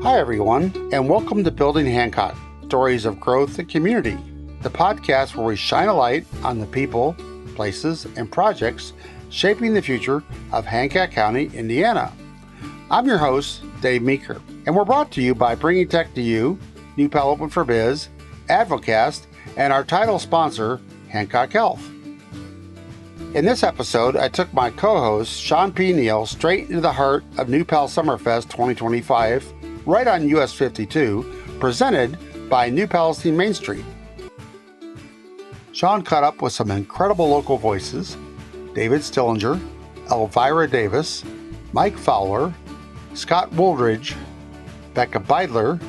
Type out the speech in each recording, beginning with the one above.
Hi, everyone, and welcome to Building Hancock, Stories of Growth and Community, the podcast where we shine a light on the people, places, and projects shaping the future of Hancock County, Indiana. I'm your host, Dave Meeker, and we're brought to you by Bringing Tech to You, New Pal Open for Biz, Advocast, and our title sponsor, Hancock Health. In this episode, I took my co-host, Shawn P Neal, straight into the heart of New Pal Summerfest 2025, right on US 52, presented by New Palestine Main Street. Shawn caught up with some incredible local voices: David Stillinger, Elvira Davis, Mike Fowler, Scott Wooldridge, Becca Biedler,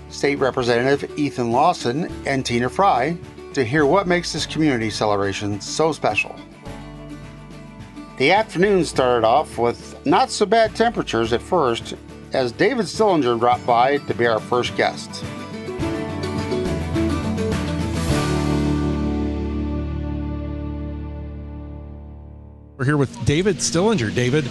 State Representative Ethan Lawson, and Tina Frey to hear what makes this community celebration so special. The afternoon started off with not so bad temperatures at first, as David Stillinger dropped by to be our first guest. We're here with David Stillinger. David,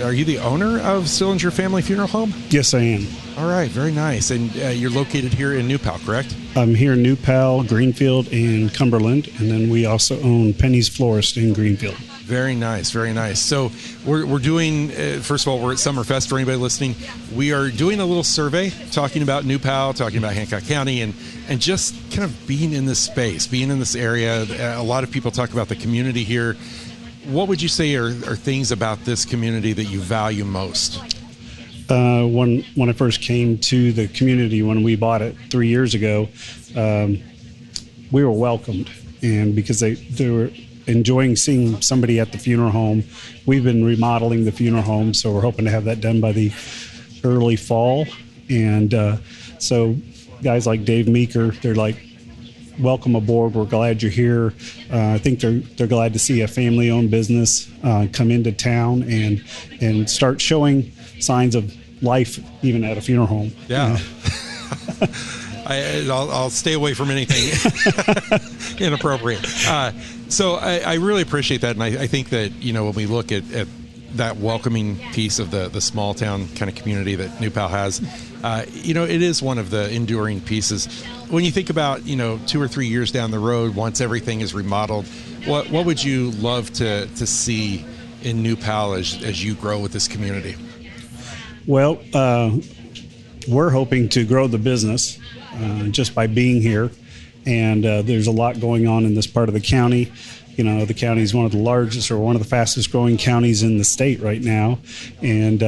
are you the owner of Stillinger Family Funeral Home? Yes, I am. All right, very nice. And you're located here in New Pal, correct? I'm here in New Pal, Greenfield, and Cumberland, and then we also own Penny's Florist in Greenfield. Very nice, very nice. So we're doing, first of all, we're at Summerfest. For anybody listening, we are doing a little survey talking about New Pal, talking about Hancock County, and just kind of being in this space, being in this area. A lot of people talk about the community here. What would you say are things about this community that you value most? When I first came to the community, when we bought it 3 years ago, we were welcomed, and because they were enjoying seeing somebody at the funeral home. We've been remodeling the funeral home, so we're hoping to have that done by the early fall. And so guys like Dave Meeker, they're like, welcome aboard. We're glad you're here. I think they're glad to see a family-owned business come into town and start showing signs of life even at a funeral home. Yeah. I'll stay away from anything inappropriate. So I really appreciate that, and I think that, you know, when we look at that welcoming piece of the small town kind of community that New Pal has, you know, it is one of the enduring pieces. When you think about, you know, 2 or 3 years down the road, once everything is remodeled, what would you love to see in New Pal as you grow with this community? Well, we're hoping to grow the business just by being here. And there's a lot going on in this part of the county. You know, the county is one of the largest or one of the fastest growing counties in the state right now. And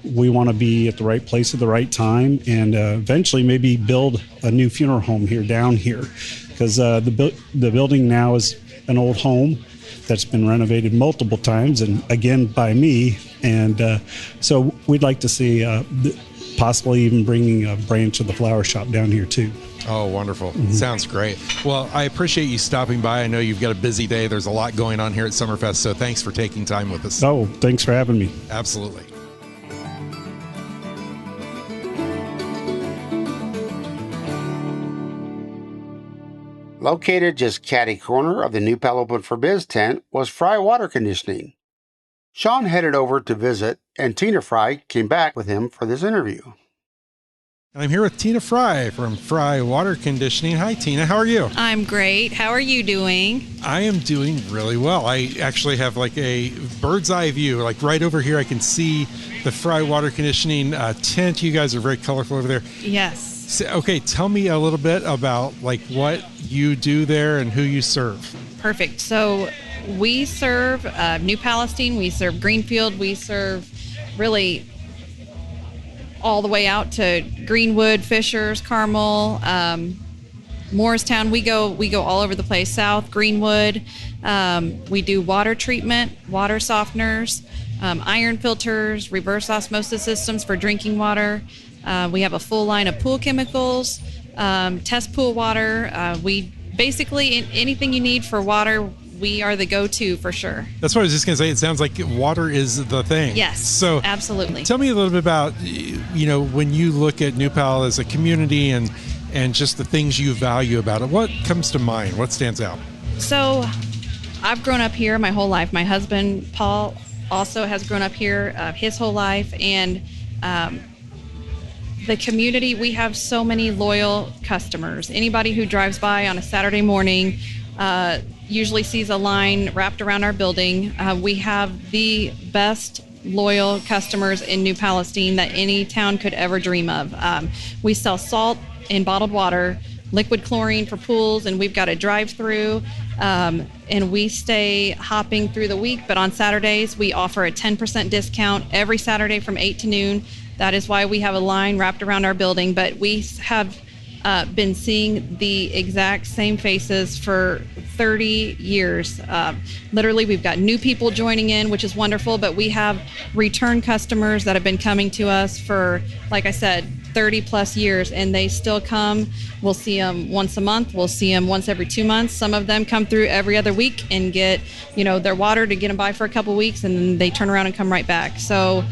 we want to be at the right place at the right time and eventually maybe build a new funeral home down here. Because the building now is an old home that's been renovated multiple times, and again by me. And so we'd like to see possibly even bringing a branch of the flower shop down here too. Oh, wonderful. Mm-hmm. Sounds great. Well, I appreciate you stopping by. I know you've got a busy day. There's a lot going on here at Summerfest, so thanks for taking time with us. Oh, thanks for having me. Absolutely. Located just catty corner of the New Pal Open for Biz tent was Frey Water Conditioning. Shawn headed over to visit, and Tina Frey came back with him for this interview. I'm here with Tina Frey from Frey Water Conditioning. Hi, Tina. How are you? I'm great. How are you doing? I am doing really well. I actually have like a bird's eye view. Like right over here, I can see the Frey Water Conditioning tent. You guys are very colorful over there. Yes. So, okay, tell me a little bit about like what you do there and who you serve. Perfect. So we serve New Palestine. We serve Greenfield. We serve really all the way out to Greenwood, Fishers, Carmel, Morristown. We go all over the place. South, Greenwood. We do water treatment, water softeners, iron filters, reverse osmosis systems for drinking water. We have a full line of pool chemicals, test pool water. We basically anything you need for water, we are the go-to for sure. That's what I was just going to say. It sounds like water is the thing. Yes, so absolutely. Tell me a little bit about, you know, when you look at New Pal as a community and just the things you value about it. What comes to mind? What stands out? So I've grown up here my whole life. My husband, Paul, also has grown up here his whole life. And the community, we have so many loyal customers. Anybody who drives by on a Saturday morning usually sees a line wrapped around our building. We have the best loyal customers in New Palestine that any town could ever dream of. We sell salt and bottled water, liquid chlorine for pools, and we've got a drive-through. And we stay hopping through the week, but on Saturdays we offer a 10% discount every Saturday from 8 to noon. That is why we have a line wrapped around our building, but we have been seeing the exact same faces for 30 years. Literally, we've got new people joining in, which is wonderful, but we have return customers that have been coming to us for, like I said, 30 plus years, and they still come. We'll see them once a month. We'll see them once every 2 months. Some of them come through every other week and get, their water to get them by for a couple weeks, and then they turn around and come right back. So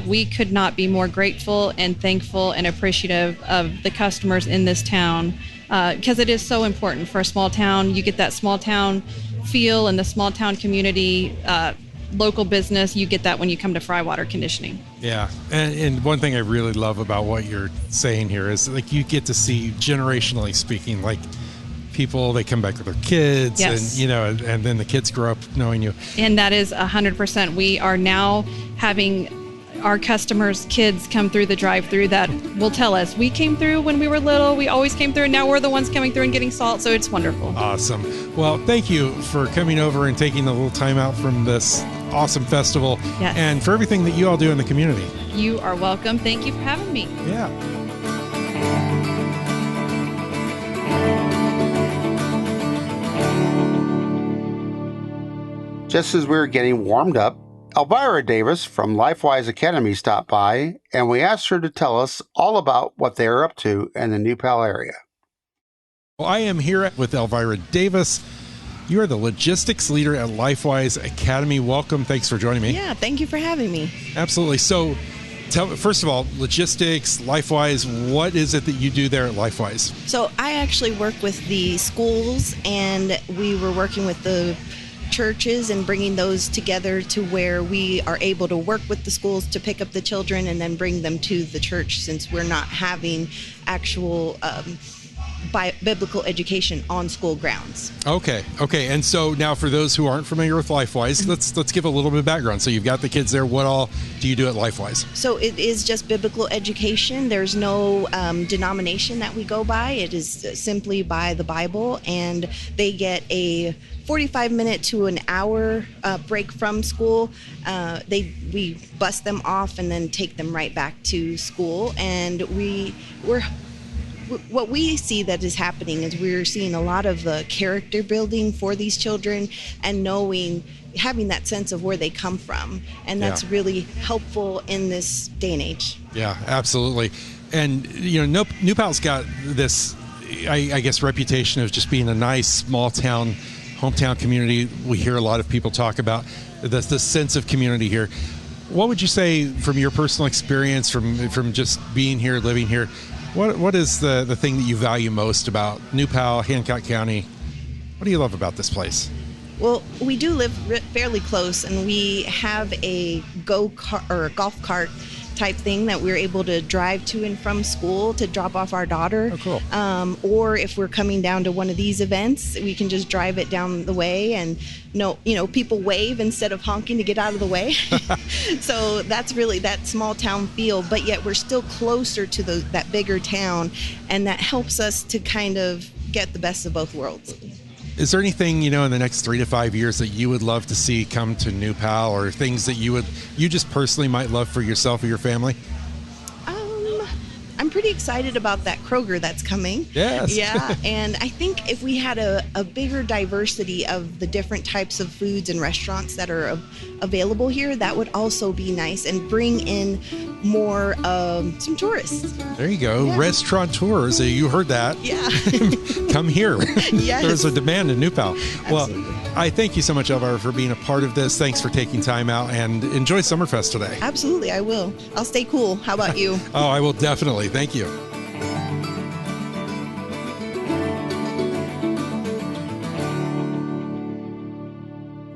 we could not be more grateful and thankful and appreciative of the customers in this town, because it is so important for a small town. You get that small town feel and the small town community, local business. You get that when you come to Frey Water Conditioning. Yeah. And one thing I really love about what you're saying here is, like, you get to see, generationally speaking, like, people, they come back with their kids. Yes. And then the kids grow up knowing you. And that is 100%. We are now having our customers' kids come through the drive-through that will tell us, we came through when we were little, we always came through, and now we're the ones coming through and getting salt. So it's wonderful. Awesome. Well, thank you for coming over and taking a little time out from this awesome festival. Yes. And for everything that you all do in the community. You are welcome. Thank you for having me. Yeah. Just as we were getting warmed up, Elvira Davis from LifeWise Academy stopped by, and we asked her to tell us all about what they are up to in the New Pal area. Well, I am here with Elvira Davis. You are the logistics leader at LifeWise Academy. Welcome. Thanks for joining me. Yeah, thank you for having me. Absolutely. So, first of all, logistics, LifeWise, what is it that you do there at LifeWise? So I actually work with the schools, and we were working with the churches and bringing those together to where we are able to work with the schools to pick up the children and then bring them to the church, since we're not having actual biblical education on school grounds. Okay. And so now, for those who aren't familiar with LifeWise, let's give a little bit of background. So you've got the kids there. What all do you do at LifeWise? So it is just biblical education. There's no denomination that we go by. It is simply by the Bible, and they get a 45-minute to an hour break from school. We bus them off and then take them right back to school. And what we see that is happening is we're seeing a lot of character building for these children, and having that sense of where they come from. And that's really helpful in this day and age. Yeah, absolutely. And, New Pal's got this, I guess, reputation of just being a nice small town, hometown community. We hear a lot of people talk about the sense of community here. What would you say, from your personal experience, from just being here, living here, what is the thing that you value most about New Pal, Hancock County? What do you love about this place? Well, we do live fairly close, and we have a go-kart or a golf cart type thing that we're able to drive to and from school to drop off our daughter. Oh, cool. Or if we're coming down to one of these events, we can just drive it down the way, and people wave instead of honking to get out of the way. So that's really that small town feel, but yet we're still closer to that bigger town, and that helps us to kind of get the best of both worlds. Is there anything, in the next 3 to 5 years that you would love to see come to New Pal, or things that you just personally might love for yourself or your family? I'm pretty excited about that Kroger that's coming. Yes. Yeah, and I think if we had a bigger diversity of the different types of foods and restaurants that are available here, that would also be nice and bring in more some tourists. There you go. Yeah. Restaurateurs. You heard that. Yeah. Come here. Yes. There's a demand in New Pal. Absolutely. Well, I thank you so much, Elvira, for being a part of this. Thanks for taking time out, and enjoy Summerfest today. Absolutely, I will. I'll stay cool. How about you? Oh, I will definitely. Thank you.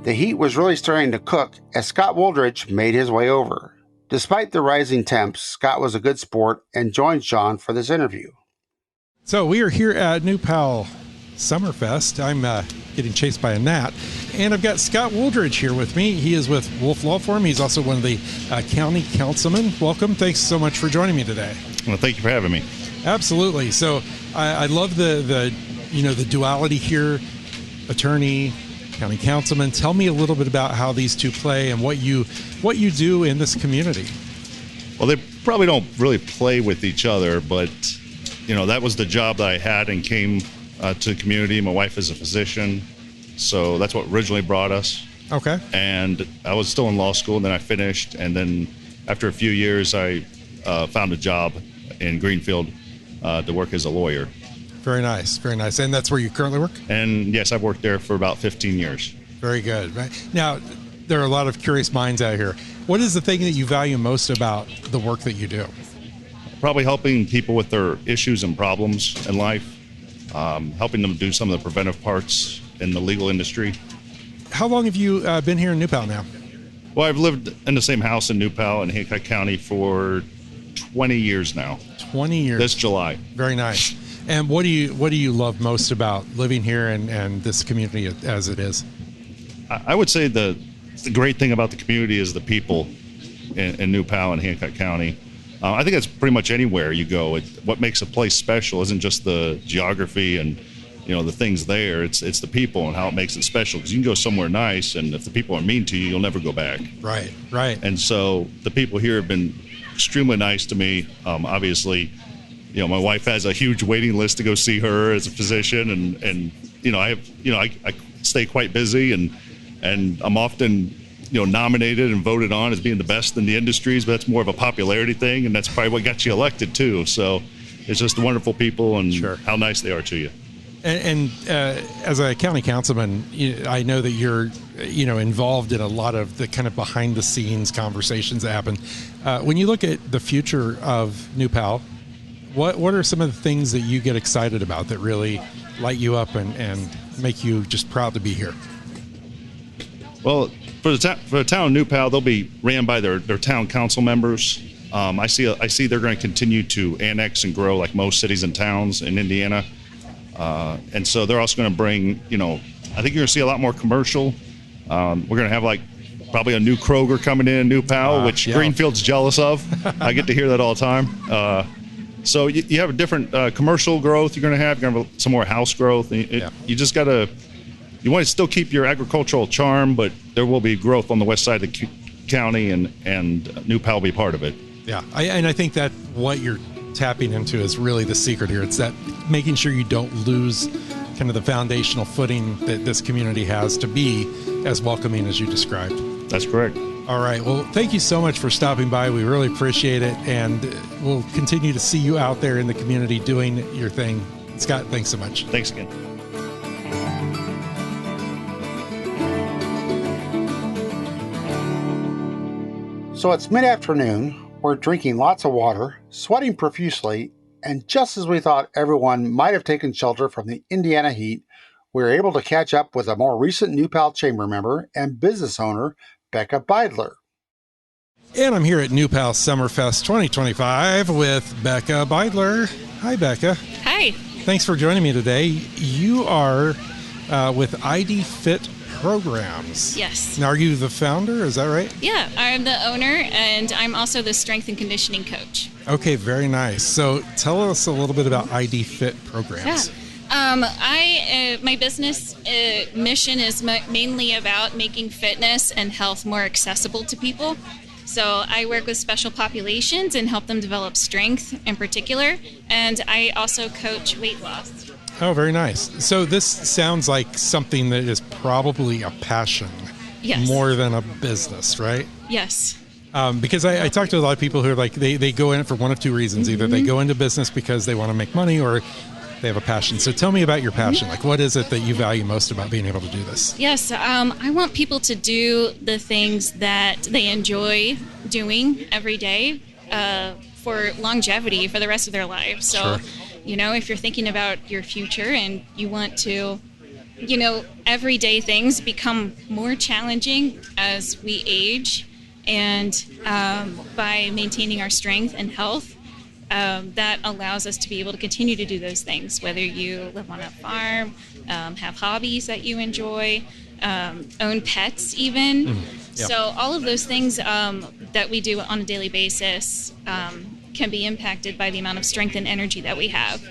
The heat was really starting to cook as Scott Wooldridge made his way over. Despite the rising temps, Scott was a good sport and joined Shawn for this interview. So we are here at New Pal Summerfest. I'm getting chased by a gnat. And I've got Scott Wooldridge here with me. He is with Wolf Law Firm. He's also one of the county councilmen. Welcome. Thanks so much for joining me today. Well, thank you for having me. Absolutely. So I love the duality here, attorney, county councilman. Tell me a little bit about how these two play and what you do in this community. Well, they probably don't really play with each other, but that was the job that I had and came to the community. My wife is a physician, so that's what originally brought us. Okay. And I was still in law school, and then I finished, and then after a few years, I found a job in Greenfield to work as a lawyer. Very nice, very nice. And that's where you currently work? And yes, I've worked there for about 15 years. Very good. Right. Now, there are a lot of curious minds out here. What is the thing that you value most about the work that you do? Probably helping people with their issues and problems in life, helping them do some of the preventive parts in the legal industry. How long have you been here in New Pal now? Well, I've lived in the same house in New Pal in Hancock County for 20 years now. 20 years. This July. Very nice. And what do you love most about living here and this community as it is? I would say the great thing about the community is the people in New Pal and Hancock County. I think it's pretty much anywhere you go. What makes a place special isn't just the geography and the things there. It's the people and how it makes it special. Because you can go somewhere nice, and if the people are mean to you, you'll never go back. Right. And so the people here have been extremely nice to me. Obviously, my wife has a huge waiting list to go see her as a physician, and I stay quite busy, and I'm often nominated and voted on as being the best in the industries, but that's more of a popularity thing, and that's probably what got you elected too. So it's just wonderful people and Sure. how nice they are to you. And as a county councilman, I know that you're involved in a lot of the kind of behind the scenes conversations that happen. When you look at the future of New Pal, what are some of the things that you get excited about that really light you up and make you just proud to be here? Well, for the town of New Pal, they'll be ran by their town council members. I see they're going to continue to annex and grow like most cities and towns in Indiana. And so they're also going to bring, I think you're going to see a lot more commercial. We're going to have probably a new Kroger coming in New Pal, which yeah. Greenfield's jealous of. I get to hear that all the time. So you have a different commercial growth you're going to have. You're going to have some more house growth. You just got to, you want to still keep your agricultural charm, but there will be growth on the west side of the county, and New Pal will be part of it. Yeah, I think that what you're tapping into is really the secret here. It's that making sure you don't lose kind of the foundational footing that this community has to be as welcoming as you described. That's correct. All right. Well, thank you so much for stopping by. We really appreciate it, and we'll continue to see you out there in the community doing your thing. Scott, thanks so much. Thanks again. So it's mid-afternoon. We're drinking lots of water, sweating profusely, and just as we thought everyone might have taken shelter from the Indiana heat, we were able to catch up with a more recent New Pal Chamber member and business owner, Becca Biedler. And I'm here at New Pal Summerfest 2025 with Becca Biedler. Hi, Becca. Hi. Thanks for joining me today. You are with ID Fit Programs. Yes. Now, are you the founder? Is that right? Yeah, I'm the owner, and I'm also the strength and conditioning coach. Okay, very nice. So tell us a little bit about ID Fit Programs. Yeah. My business mission is mainly about making fitness and health more accessible to people. So I work with special populations and help them develop strength in particular, and I also coach weight loss. Oh, very nice. So this sounds like something that is probably a passion, Yes. more than a business, right? Yes. Because I talk to a lot of people who are like, they go in it for one of two reasons. Either they go into business because they want to make money, or they have a passion. So tell me about your passion. Like, what is it that you value most about being able to do this? Yes, I want people to do the things that they enjoy doing every day for longevity for the rest of their lives. So, Sure. If you're thinking about your future and you want to, everyday things become more challenging as we age. And by maintaining our strength and health, that allows us to be able to continue to do those things, whether you live on a farm, have hobbies that you enjoy, own pets even. Yep. So all of those things that we do on a daily basis can be impacted by the amount of strength and energy that we have.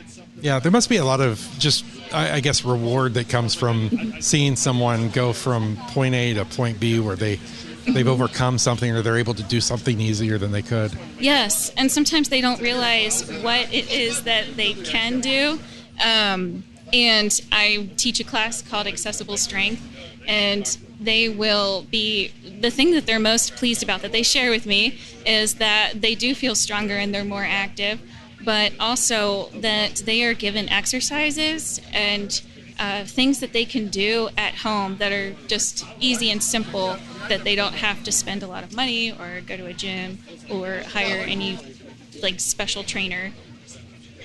Yeah, there must be a lot of just, I guess, reward that comes from seeing someone go from point A to point B where they've overcome something or they're able to do something easier than they could. Yes, and sometimes they don't realize what it is that they can do. And I teach a class called Accessible Strength, and they will be, the thing that they're most pleased about that they share with me is that they do feel stronger and they're more active, but also that they are given exercises and things that they can do at home that are just easy and simple, that they don't have to spend a lot of money or go to a gym or hire any special trainer.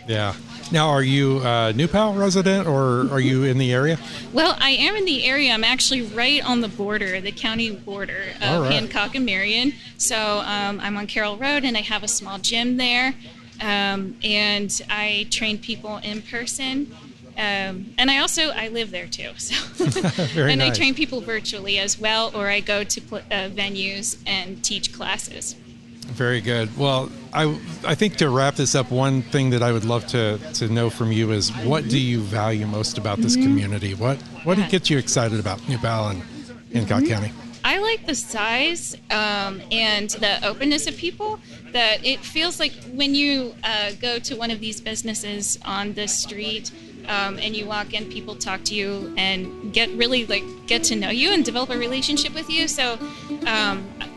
Yeah. Now, are you a New Pal resident or are you in the area? Well, I am in the area. I'm actually right on the border, the county border of Hancock and Marion. So I'm on Carroll Road, and I have a small gym there. And I train people in person. And I live there too. So Very nice. I train people virtually as well, or I go to venues and teach classes. Very good. Well, I think to wrap this up, one thing that I would love to know from you is, what do you value most about this community? What gets you excited about New Pal and Hancock County? I like the size and the openness of people, that it feels like when you go to one of these businesses on this street and you walk in, people talk to you and get to know you and develop a relationship with you. So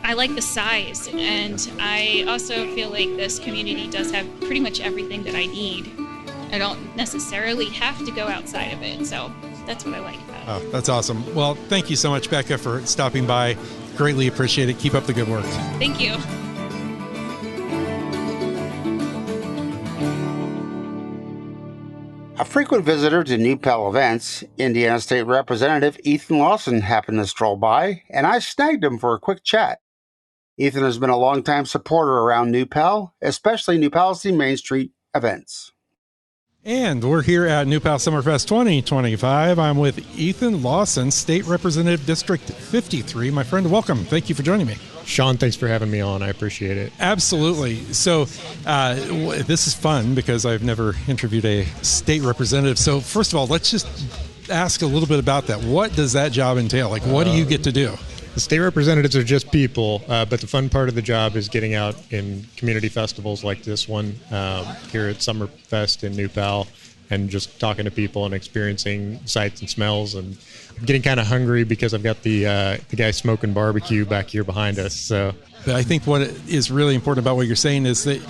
I like the size, and I also feel like this community does have pretty much everything that I need. I don't necessarily have to go outside of it, so that's what I like about it. Oh, that's awesome. Well, thank you so much, Becca, for stopping by. Greatly appreciate it. Keep up the good work. Thank you. A frequent visitor to New Pal events, Indiana State Representative Ethan Lawson happened to stroll by, and I snagged him for a quick chat. Ethan has been a longtime supporter around New Pal, especially New Palestine Main Street events. And we're here at New Pal Summerfest 2025. I'm with Ethan Lawson, State Representative District 53. My friend, welcome. Thank you for joining me. Shawn, thanks for having me on. I appreciate it. Absolutely. So this is fun because I've never interviewed a state representative. So first of all, let's just ask a little bit about that. What does that job entail? What do you get to do? The state representatives are just people, but the fun part of the job is getting out in community festivals like this one here at Summerfest in New Pal, and just talking to people and experiencing sights and smells. And I'm getting kind of hungry because I've got the guy smoking barbecue back here behind us. So, but I think what is really important about what you're saying is that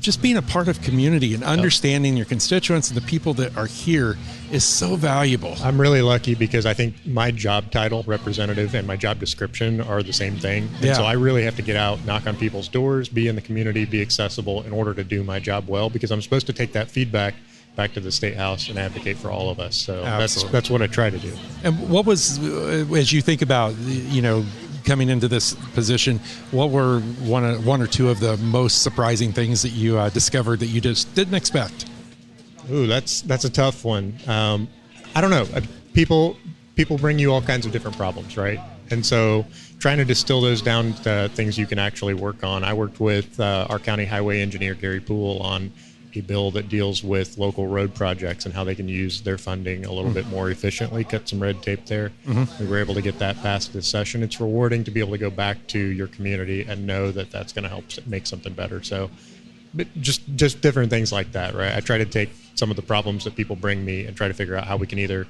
just being a part of community and understanding your constituents and the people that are here is so valuable. I'm really lucky because I think my job title, representative, and my job description are the same thing. And so I really have to get out, knock on people's doors, be in the community, be accessible in order to do my job well, because I'm supposed to take that feedback back to the State House and advocate for all of us. So that's what I try to do. And what was, as you think about, coming into this position, what were one or two of the most surprising things that you discovered that you just didn't expect? Ooh, that's a tough one. I don't know. People bring you all kinds of different problems, right? And so trying to distill those down to things you can actually work on. I worked with our county highway engineer, Gary Poole, on a bill that deals with local road projects and how they can use their funding a little bit more efficiently, cut some red tape there. We were able to get that passed this session. It's rewarding to be able to go back to your community and know that that's going to help make something better. So but just different things like that, right? I try to take some of the problems that people bring me and try to figure out how we can either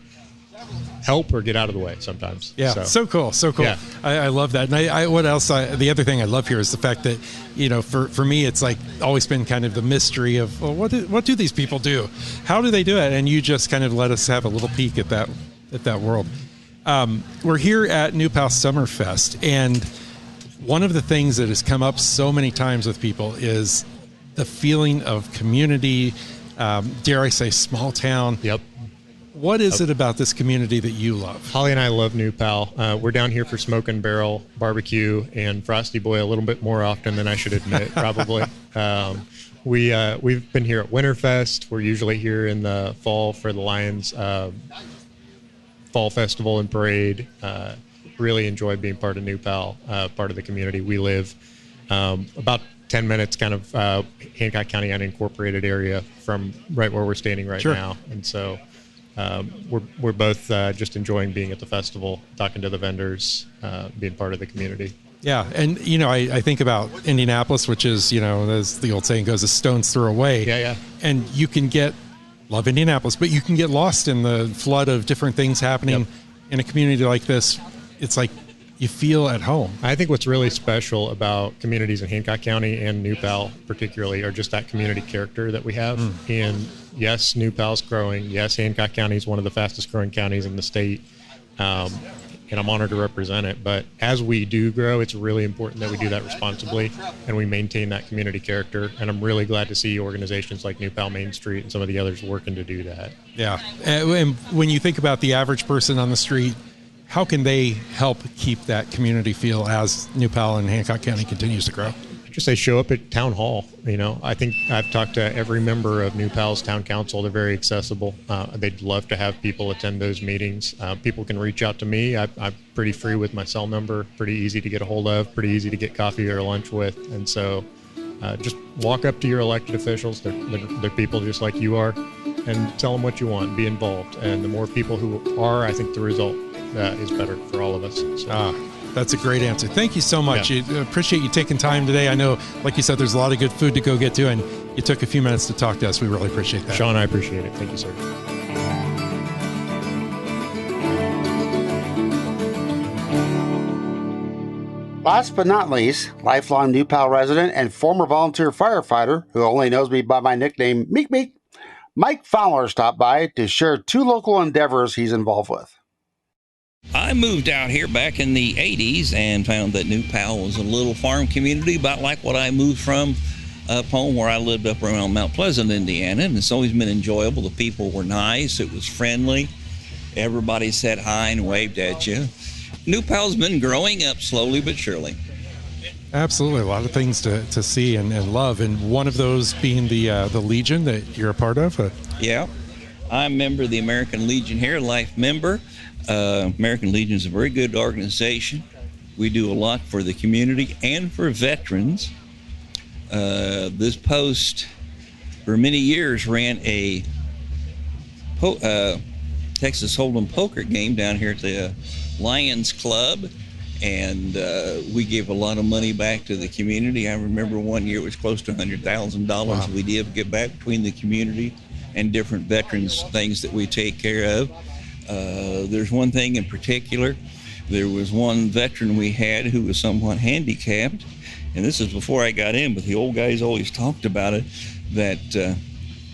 help or get out of the way sometimes. Yeah, so cool. Yeah. I love that. And what else? The other thing I love here is the fact that, for me, it's always been kind of the mystery of, well, what do these people do? How do they do it? And you just kind of let us have a little peek at that world. We're here at New Pal Summerfest, and one of the things that has come up so many times with people is the feeling of community, dare I say small town. Yep. What is it about this community that you love? Holly and I love New Pal. We're down here for Smoke and Barrel barbecue and Frosty Boy a little bit more often than I should admit, probably. We've been here at Winterfest. We're usually here in the fall for the Lions Fall Festival and Parade. Really enjoy being part of New Pal, part of the community. We live about 10 minutes kind of Hancock County unincorporated area from right where we're standing right now. And so we're both just enjoying being at the festival, talking to the vendors, being part of the community. Yeah, and I think about Indianapolis, which is, as the old saying goes, a stone's throw away. Yeah. And you can love Indianapolis, but you can get lost in the flood of different things happening in a community like this. It's like you feel at home. I think what's really special about communities in Hancock County and New Pal particularly are just that community character that we have. And yes, New Pal's growing. Yes, Hancock County is one of the fastest growing counties in the state. And I'm honored to represent it. But as we do grow, it's really important that we do that responsibly and we maintain that community character. And I'm really glad to see organizations like New Pal Main Street and some of the others working to do that. Yeah. And when you think about the average person on the street, how can they help keep that community feel as New Pal and Hancock County continues to grow? Just say show up at town hall. I think I've talked to every member of New Pal's town council. They're very accessible. They'd love to have people attend those meetings. People can reach out to me. I'm pretty free with my cell number, pretty easy to get a hold of, pretty easy to get coffee or lunch with. And so just walk up to your elected officials. They're people just like you are, and tell them what you want. Be involved. And the more people who are, I think the result is better for all of us. So. That's a great answer. Thank you so much. I appreciate you taking time today. I know, like you said, there's a lot of good food to go get to, and you took a few minutes to talk to us. We really appreciate that. Shawn, I appreciate it. Thank you, sir. Last but not least, lifelong New Pal resident and former volunteer firefighter who only knows me by my nickname Meek Meek, Mike Fowler stopped by to share 2 local endeavors he's involved with. I moved out here back in the 80s and found that New Pal was a little farm community about like what I moved from up home where I lived up around Mount Pleasant, Indiana, and it's always been enjoyable. The people were nice. It was friendly. Everybody said hi and waved at you. New Pal's been growing up slowly but surely. Absolutely. A lot of things to see and love, and one of those being the Legion that you're a part of. Yeah. I'm a member of the American Legion here, life member. American Legion is a very good organization. We do a lot for the community and for veterans. This post for many years ran a Texas Hold'em poker game down here at the Lions Club, and we gave a lot of money back to the community. I remember one year it was close to $100,000 we did get back between the community and different veterans things that we take care of. There's one thing in particular. There was one veteran we had who was somewhat handicapped, and this is before I got in, but the old guys always talked about it, that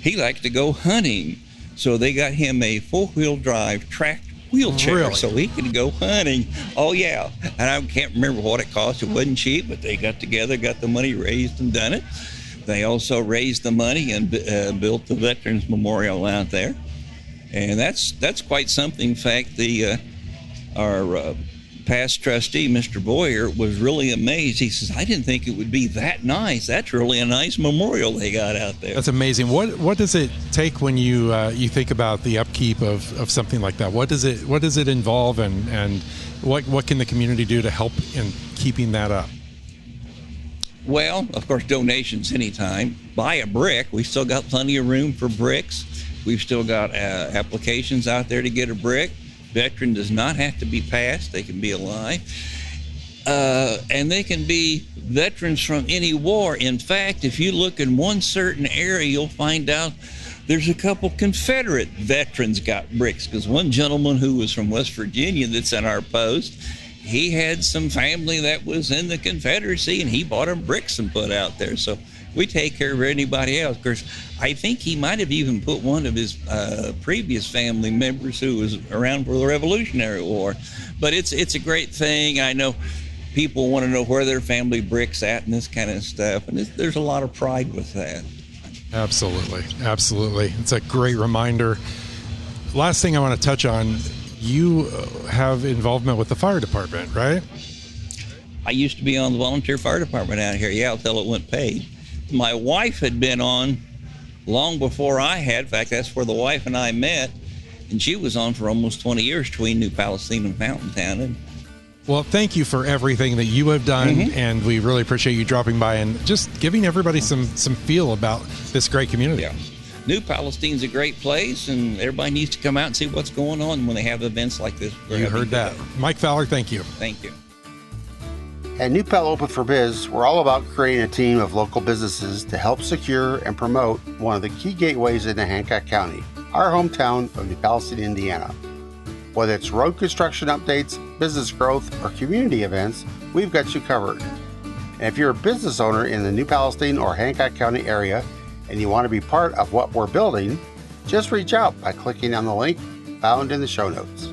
he liked to go hunting. So they got him a four-wheel drive tracked wheelchair so he could go hunting. Oh, yeah. And I can't remember what it cost. It wasn't cheap, but they got together, got the money raised and done it. They also raised the money and built the Veterans Memorial out there. And that's quite something. In fact, our past trustee, Mr. Boyer, was really amazed. He says, I didn't think it would be that nice. That's really a nice memorial they got out there. That's amazing. What does it take when you think about the upkeep of something like that? What does it involve, and what can the community do to help in keeping that up? Well, of course, donations anytime. Buy a brick. We've still got plenty of room for bricks. We've still got applications out there to get a brick. Veteran does not have to be passed. They can be alive. And they can be veterans from any war. In fact, if you look in one certain area, you'll find out there's a couple Confederate veterans got bricks, because one gentleman who was from West Virginia that's in our post, he had some family that was in the Confederacy, and he bought them bricks and put out there. So we take care of anybody else. Of course, I think he might have even put one of his previous family members who was around for the Revolutionary War. But it's a great thing. I know people want to know where their family brick's at and this kind of stuff, and there's a lot of pride with that. Absolutely. It's a great reminder last thing I want to touch on, you have involvement with the fire department, right? I used to be on the volunteer fire department out here, until it went paid. My wife had been on long before I had. In fact, that's where the wife and I met, and she was on for almost 20 years between New Palestine and Fountain Town. Well, thank you for everything that you have done, and we really appreciate you dropping by and just giving everybody some feel about this great community. Yeah. New Palestine's a great place, and everybody needs to come out and see what's going on when they have events like this. You heard that. Mike Fowler, thank you. Thank you. At New Pal Open for Biz, we're all about creating a team of local businesses to help secure and promote one of the key gateways into Hancock County, our hometown of New Palestine, Indiana. Whether it's road construction updates, business growth, or community events, we've got you covered. And if you're a business owner in the New Palestine or Hancock County area and you want to be part of what we're building, just reach out by clicking on the link found in the show notes.